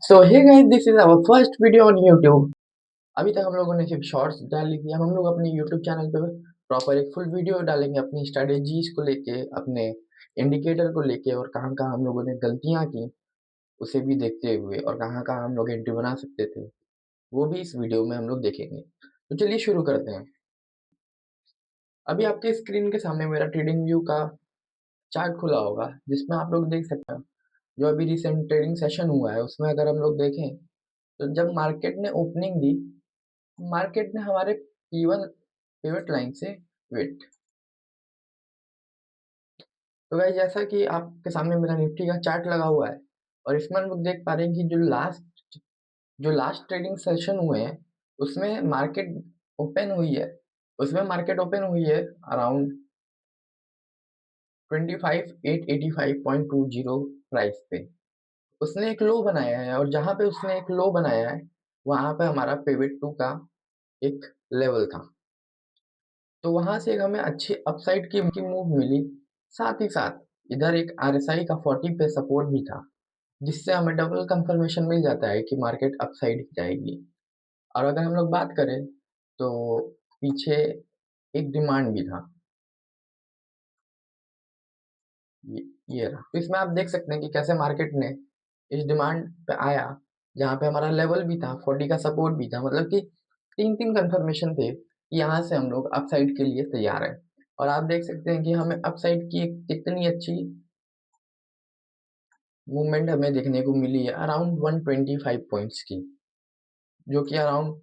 So hey guys, this is our first video on YouTube. अभी तक हम लोगों ने सिर्फ शॉर्ट्स डाली थी। अब हम लोग अपने यूट्यूब चैनल पे प्रॉपर एक फुल वीडियो डालेंगे अपनी स्ट्रेटेजीज को लेके, अपने इंडिकेटर को लेके, और कहाँ कहाँ हम लोगों ने गलतियाँ की उसे भी देखते हुए, और कहाँ कहाँ हम लोग एंट्री बना सकते थे वो भी इस वीडियो में हम लोग देखेंगे। तो चलिए शुरू करते हैं। अभी आपके स्क्रीन के सामने मेरा ट्रेडिंग व्यू का चार्ट खुला होगा, जिसमें आप लोग देख सकते हैं जो अभी रिसेंट ट्रेडिंग सेशन हुआ है उसमें अगर हम लोग देखें तो जब मार्केट ने ओपनिंग दी, मार्केट ने हमारे P1 पिवट लाइन से वेट। तो गाइस, जैसा कि आपके सामने मेरा निफ्टी का चार्ट लगा हुआ है, और इसमें हम लोग देख पा रहे हैं कि जो लास्ट ट्रेडिंग सेशन हुए हैं उसमें मार्केट ओपन हुई है। उसमें मार्केट ओपन हुई है अराउंड 25,885.20 प्राइस पे। उसने एक लो बनाया है, और जहां पे उसने एक लो बनाया है वहां पे हमारा पिवट 2 का एक लेवल था। तो वहां से एक हमें अच्छी अपसाइड की मूव मिली। साथ ही साथ इधर एक आरएसआई का 40 पे सपोर्ट भी था, जिससे हमें डबल कंफर्मेशन मिल जाता है कि मार्केट अपसाइड जाएगी। और अगर हम लोग बात करें तो पीछे एक डिमांड भी था, ये ये रहा। तो इसमें आप देख सकते हैं कि कैसे मार्केट ने इस डिमांड पे आया, जहाँ पे हमारा लेवल भी था, 40 का सपोर्ट भी था। मतलब कि तीन तीन कंफर्मेशन थे कि यहाँ से हम लोग अपसाइड के लिए तैयार हैं। और आप देख सकते हैं कि हमें अपसाइड की कितनी अच्छी मूवमेंट हमें देखने को मिली है, अराउंड 125 पॉइंट्स की, जो कि अराउंड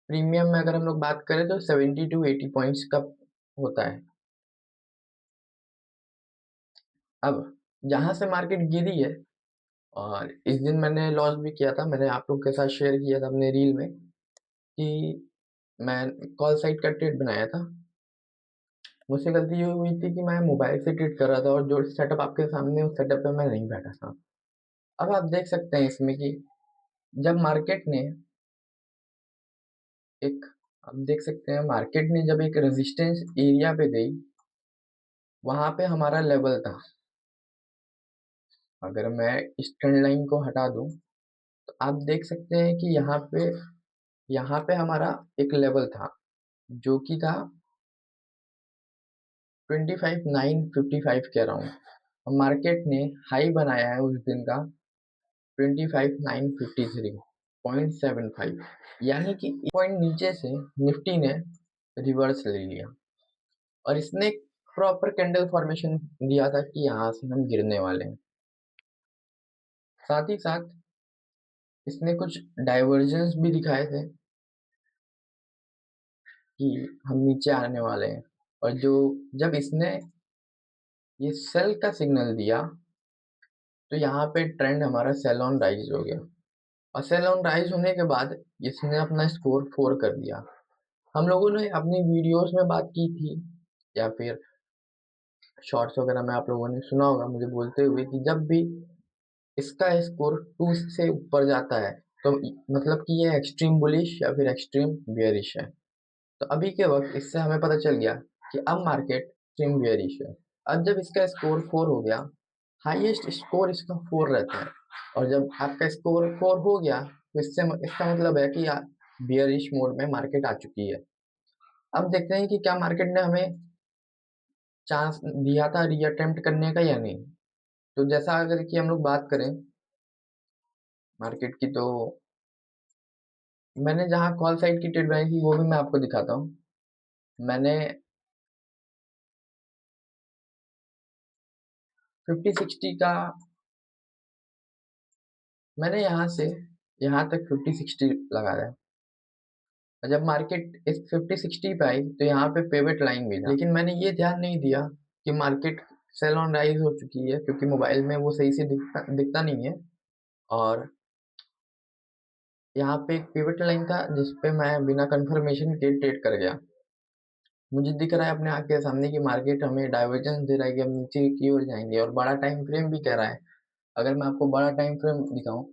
प्रीमियम में अगर हम लोग बात करें तो 70 टू 80 पॉइंट्स का होता है। अब जहां से मार्केट गिरी है, और इस दिन मैंने लॉस भी किया था, मैंने आप लोग के साथ शेयर किया था अपने रील में कि मैं कॉल साइड का ट्रेड बनाया था। मुझसे गलती ये हुई थी कि मैं मोबाइल से ट्रेड कर रहा था, और जो सेटअप आपके सामने उस सेटअप पे मैं नहीं बैठा था। अब आप देख सकते हैं इसमें कि जब मार्केट ने एक आप देख सकते हैं मार्केट ने जब एक रेजिस्टेंस एरिया पे गई, वहां पे हमारा लेवल था। अगर मैं इस ट्रेंड लाइन को हटा दूं तो आप देख सकते हैं कि यहाँ पे हमारा एक लेवल था, जो कि था 25,955 के अराउंड। मार्केट ने हाई बनाया है उस दिन का 25,953.75, यानी कि पॉइंट नीचे से निफ्टी ने रिवर्स ले लिया, और इसने प्रॉपर कैंडल फॉर्मेशन दिया था कि यहाँ से हम गिरने वाले हैं। साथ ही साथ इसने कुछ डाइवर्जेंस भी दिखाए थे कि हम नीचे आने वाले हैं, और जब इसने ये सेल का सिग्नल दिया तो यहाँ पे ट्रेंड हमारा सेल ऑन राइज हो गया, और सेल ऑन राइज होने के बाद इसने अपना स्कोर 4 कर दिया। हम लोगों ने अपनी वीडियोस में बात की थी, या फिर शॉर्ट्स वगैरह में आप लोगों ने सुना होगा मुझे बोलते हुए कि जब भी इसका स्कोर 2 से ऊपर जाता है तो मतलब कि ये एक्सट्रीम बुलिश या फिर एक्सट्रीम बियरिश है। तो अभी के वक्त इससे हमें पता चल गया कि अब मार्केट एक्सट्रीम बियरिश है। अब जब इसका स्कोर 4 हो गया, हाईएस्ट स्कोर इसका 4 रहता है, और जब आपका स्कोर 4 हो गया तो इससे इसका मतलब है कि बियरिश मोड में मार्केट आ चुकी है। अब देखते हैं कि क्या मार्केट ने हमें चांस दिया था रीअटेम्प्ट करने का या नहीं। तो जैसा अगर कि हम लोग बात करें मार्केट की, तो मैंने जहाँ कॉल साइड की ट्रेड बनाई थी वो भी मैं आपको दिखाता हूँ। मैंने 50-60 का, मैंने यहाँ से यहाँ तक 50-60 लगाया है। और जब मार्केट इस 50-60 पे आई तो यहाँ पे पिवट लाइन भी था, लेकिन मैंने ये ध्यान नहीं दिया कि मार्केट सेल ऑन राइज हो चुकी है, क्योंकि मोबाइल में वो सही से दिखता नहीं है। और यहाँ पे एक पिवट लाइन था जिसपे मैं बिना कंफर्मेशन के ट्रेड कर गया। मुझे दिख रहा है अपने आँख के सामने कि मार्केट हमें डाइवर्जेंस दे रहा है कि हम नीचे की ओर जाएंगे, और बड़ा टाइम फ्रेम भी कह रहा है। अगर मैं आपको बड़ा टाइम फ्रेम दिखाऊं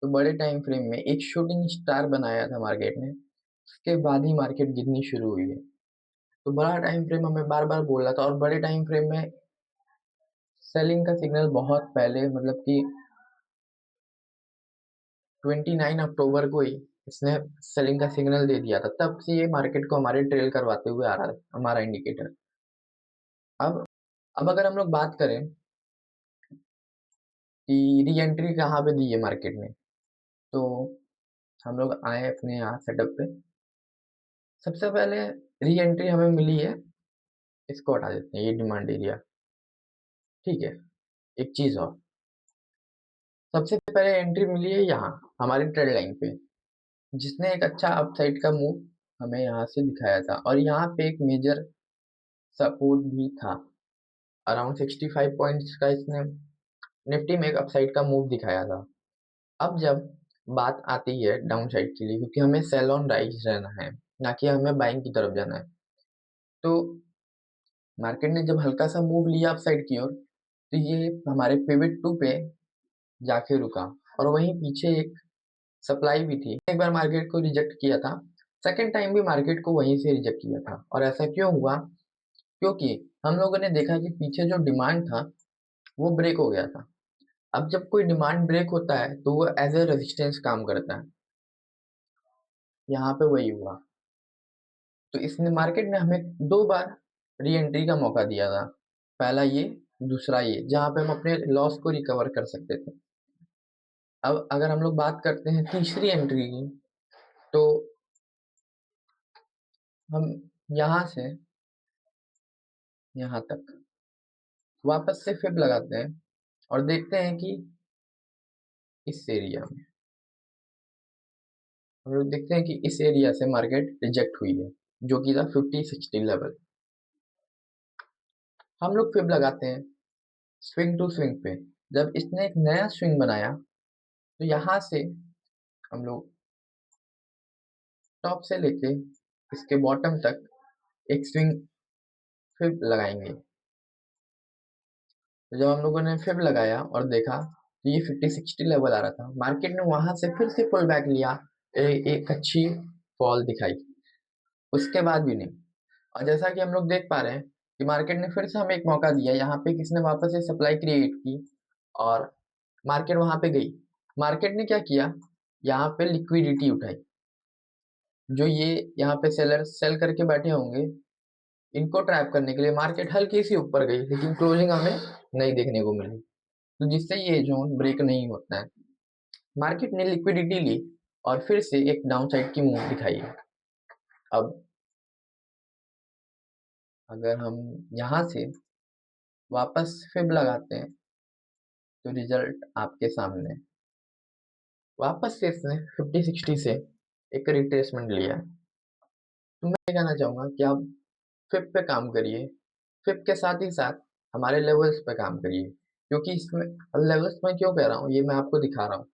तो बड़े टाइम फ्रेम में एक शूटिंग स्टार बनाया था मार्केट ने, उसके बाद ही मार्केट गिरनी शुरू हुई है। तो बड़ा टाइम फ्रेम हमें बार बार बोल रहा था, और बड़े टाइम फ्रेम में सेलिंग का सिग्नल बहुत पहले, मतलब कि 29 अक्टूबर को ही इसने सेलिंग का सिग्नल दे दिया था, तब से ये मार्केट को हमारे ट्रेल करवाते हुए आ रहा है हमारा इंडिकेटर। अब अगर हम लोग बात करें कि री एंट्री कहाँ पे दी है मार्केट ने, तो हम लोग आए अपने यहाँ सेटअप पे। सबसे पहले री एंट्री हमें मिली है, इसको हटा देते हैं, ये डिमांड एरिया, ठीक है। एक चीज और, सबसे पहले एंट्री मिली है यहाँ हमारी ट्रेड लाइन पे, जिसने एक अच्छा अपसाइड का मूव हमें यहाँ से दिखाया था, और यहाँ पे एक मेजर सपोर्ट भी था। अराउंड 65 पॉइंट्स का इसने निफ्टी में एक अपसाइड का मूव दिखाया था। अब जब बात आती है डाउन साइड के लिए, क्योंकि हमें सेल ऑन राइज रहना है, ना कि हमें बाइंग की तरफ जाना है, तो मार्केट ने जब हल्का सा मूव लिया अपसाइड की ओर, तो ये हमारे पिवट 2 पे जाके रुका, और वहीं पीछे एक सप्लाई भी थी। एक बार मार्केट को रिजेक्ट किया था, सेकेंड टाइम भी मार्केट को वहीं से रिजेक्ट किया था। और ऐसा क्यों हुआ? क्योंकि हम लोगों ने देखा कि पीछे जो डिमांड था वो ब्रेक हो गया था। अब जब कोई डिमांड ब्रेक होता है तो वो एज ए रेजिस्टेंस काम करता है, यहाँ पे वही हुआ। तो इसने मार्केट ने हमें दो बार री एंट्री का मौका दिया था, पहला ये, दूसरा ये, जहाँ पे हम अपने लॉस को रिकवर कर सकते थे। अब अगर हम लोग बात करते हैं तीसरी एंट्री की, तो हम यहाँ से यहाँ तक वापस से फिब लगाते हैं और देखते हैं कि इस एरिया में हम लोग देखते हैं कि इस एरिया से मार्केट रिजेक्ट हुई है, जो कि था 50-60 लेवल। हम लोग फिब लगाते हैं स्विंग टू स्विंग पे। जब इसने एक नया स्विंग बनाया, तो यहाँ से हम लोग टॉप से लेके इसके बॉटम तक एक स्विंग फिब लगाएंगे। तो जब हम लोगों ने फिब लगाया और देखा तो ये 50-60 लेवल आ रहा था, मार्केट ने वहां से फिर से पुल बैक लिया, एक अच्छी फॉल दिखाई, उसके बाद भी नहीं। और जैसा कि हम लोग देख पा रहे हैं कि मार्केट ने फिर से हमें एक मौका दिया, यहाँ पे किसने वापस से सप्लाई क्रिएट की और मार्केट वहां पे गई। मार्केट ने क्या किया, यहाँ पे लिक्विडिटी उठाई, जो ये यहाँ पे सेलर सेल करके बैठे होंगे, इनको ट्रैप करने के लिए मार्केट हल्की सी ऊपर गई, लेकिन क्लोजिंग हमें नहीं देखने को मिली, तो जिससे ये जोन ब्रेक नहीं होता है। मार्केट ने लिक्विडिटी ली और फिर से एक डाउन साइड की मूव दिखाई है। अब अगर हम यहाँ से वापस फिब लगाते हैं, तो रिजल्ट आपके सामने। वापस से इसने 50-60 से एक रिट्रेसमेंट लिया है। तो मैं ये कहना चाहूंगा कि आप फिब पे काम करिए, फिब के साथ ही साथ हमारे लेवल्स पे काम करिए, क्योंकि इसमें लेवल्स में क्यों कह रहा हूँ, ये मैं आपको दिखा रहा हूँ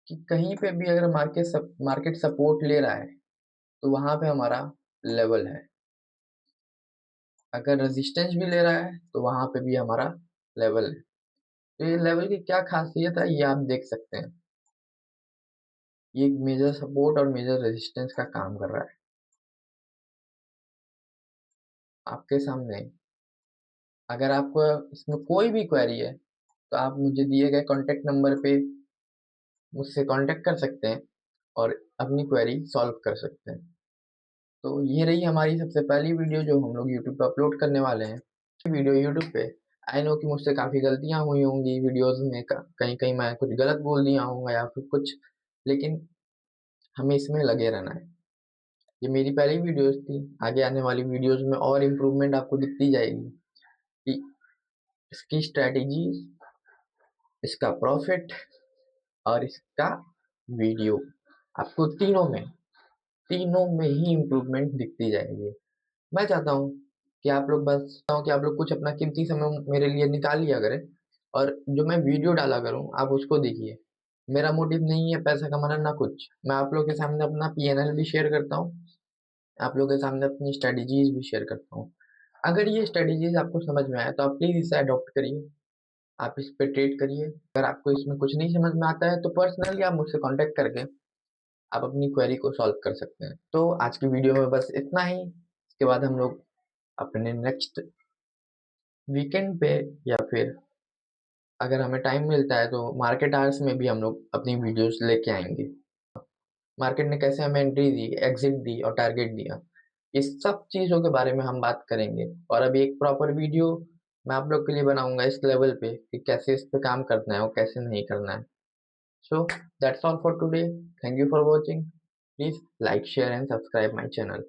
कि कहीं पे भी अगर मार्केट सपोर्ट ले रहा है, तो वहां पे हमारा लेवल है। अगर रेजिस्टेंस भी ले रहा है, तो वहां पे भी हमारा लेवल है। तो ये लेवल की क्या खासियत है, ये आप देख सकते हैं। ये मेजर सपोर्ट और मेजर रेजिस्टेंस का काम कर रहा है आपके सामने। अगर आपको इसमें कोई भी क्वेरी है, तो आप मुझे दिए गए कॉन्टेक्ट नंबर पे मुझसे कांटेक्ट कर सकते हैं और अपनी क्वेरी सॉल्व कर सकते हैं। तो ये रही हमारी सबसे पहली वीडियो जो हम लोग यूट्यूब पे अपलोड करने वाले हैं। वीडियो यूट्यूब पे, आई नो कि मुझसे काफ़ी गलतियां हुई होंगी वीडियोस में, कहीं कहीं मैं कुछ गलत बोल दिया होऊंगा या फिर कुछ, लेकिन हमें इसमें लगे रहना है। ये मेरी पहली वीडियोस थी, आगे आने वाली वीडियोस में और इम्प्रूवमेंट आपको दिखती जाएगी कि इसकी स्ट्रेटेजी, इसका प्रॉफिट और इसका वीडियो, आपको तीनों में ही इम्प्रूवमेंट दिखती जाएगी। मैं चाहता हूँ कि आप लोग कुछ अपना कीमती समय मेरे लिए निकाल लिया करें, और जो मैं वीडियो डाला करूँ आप उसको देखिए। मेरा मोटिव नहीं है पैसा कमाना, ना कुछ। मैं आप लोग के सामने अपना पीएनएल भी शेयर करता हूँ, आप लोग के सामने अपनी स्ट्रेटेजीज भी शेयर करता हूँ। अगर ये स्ट्रेटेजीज आपको समझ में आए तो आप प्लीज इसे अडॉप्ट करिए, आप इस पे ट्रेड करिए। अगर आपको इसमें कुछ नहीं समझ में आता है, तो पर्सनली आप मुझसे कांटेक्ट करके आप अपनी क्वेरी को सॉल्व कर सकते हैं। तो आज की वीडियो में बस इतना ही। इसके बाद हम लोग अपने नेक्स्ट वीकेंड पे या फिर अगर हमें टाइम मिलता है तो मार्केट आवर्स में भी हम लोग अपनी वीडियोस लेके आएंगे। मार्केट ने कैसे हमें एंट्री दी, एग्जिट दी और टारगेट दिया, इस सब चीज़ों के बारे में हम बात करेंगे। और अभी एक प्रॉपर वीडियो मैं आप लोग के लिए बनाऊंगा इस लेवल पे कि कैसे इस पे काम करना है और कैसे नहीं करना है। So that's all for today. Thank you for watching. Please like, share and subscribe my channel.